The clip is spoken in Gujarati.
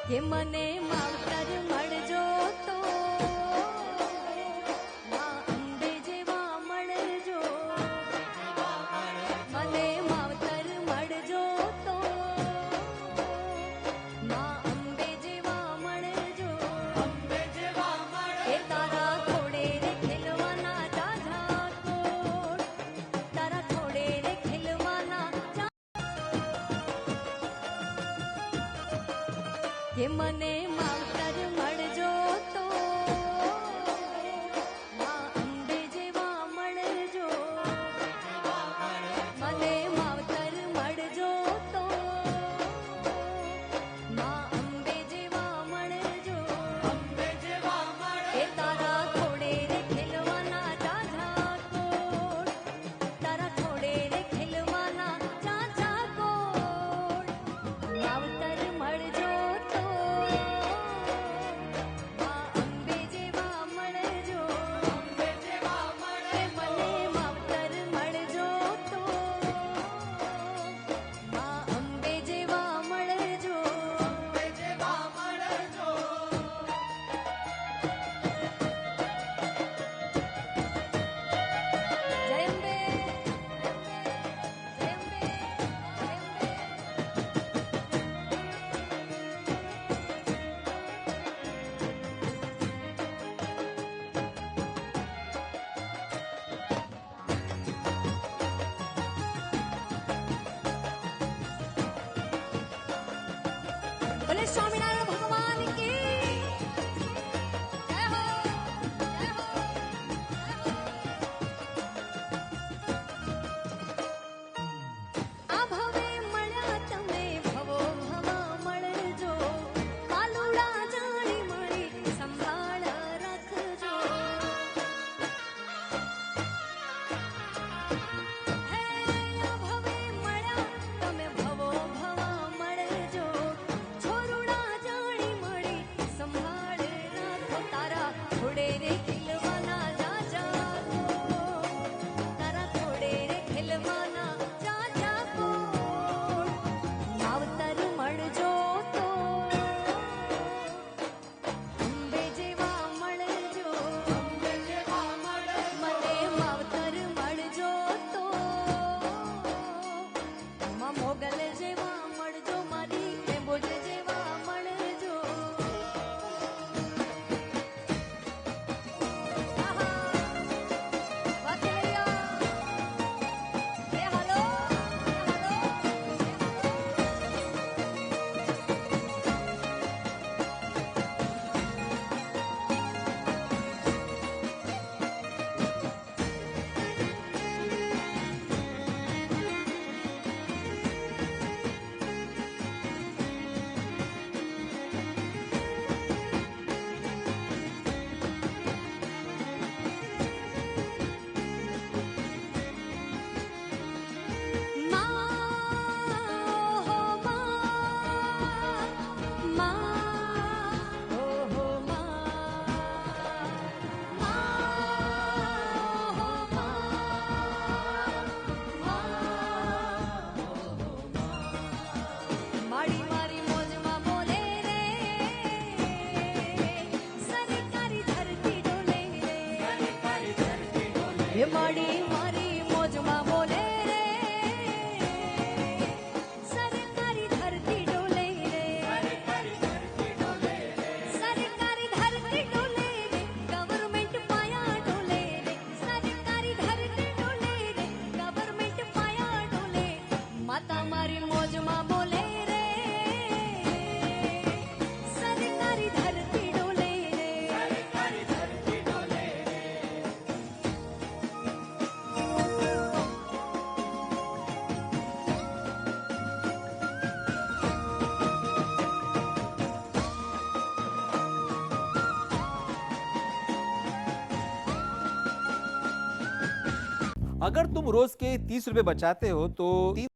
કે મને માવતર મળજો તો માં અંબે જેવા મળજો. મને માવતર મળજો તો માં અંબે જેવા મળજો. એ તારા થોડે રે ખેલવાના જાજા કોડ, તારા થોડે રે ખેલવાના કે મને માવતર મળજો તો માં અંબે જેવા મળજો. મને માવતર મળજો તો માં અંબે જેવા મળજો. એ તારા થોડે રે ખેલવાના જાજા કોડ, તારા થોડે રે ખેલવાના જાજા કોડ. માવતર મળજો તો માં અંબે જેવા મળજો. એ મને માવતર મળજો તો માં અંબે જેવા મળજો. જય અંબે, જય અંબે, જય અંબે. બોલે સ્વામિનારાયણ ભગવાન કી જય હો, જય હો, જય હો. આ ભવે મળ્યા તમે ભવો ભવા મળજો. કાલુડા જાણી મળી સંભાળ રાખજો. હે આ ભવે મળ્યા તમે ભવો ભવા મળજો. છોરુડા જાણી મળી સંભાળ રાખો. તારા થોડે રે ખીલવાના જાજા કોડ, તારા થોડે રે ખીલવાના જાજા કોડ. માવતર મળજો તો અંબે જેવા મળજો. મને માવતર મળજો તો માં મોગલ જેવા મળજો. મારી એમ્બોજ જેવા મળજો. આહા વાકેલિયા એ હાલો, એ હાલો. માડી મારી મોજમાં બોલે રે, સરકારી ધરતી ડોલે રે. હે માડી મારી મોજમાં બોલે રે, સરકારી ધરતી ડોલે રે. સરકારી ધરતી ડોલે રે, ગવર્મેન્ટ પાયા ડોલે રે. સરકારી ધરતી ડોલે રે, ગવર્મેન્ટ પાયા ડોલે. માતા મારી મોજમાં બોલે રે, સરકારી ધરતી ડોલે રે. अगर तुम रोज के 30 रुपए बचाते हो तो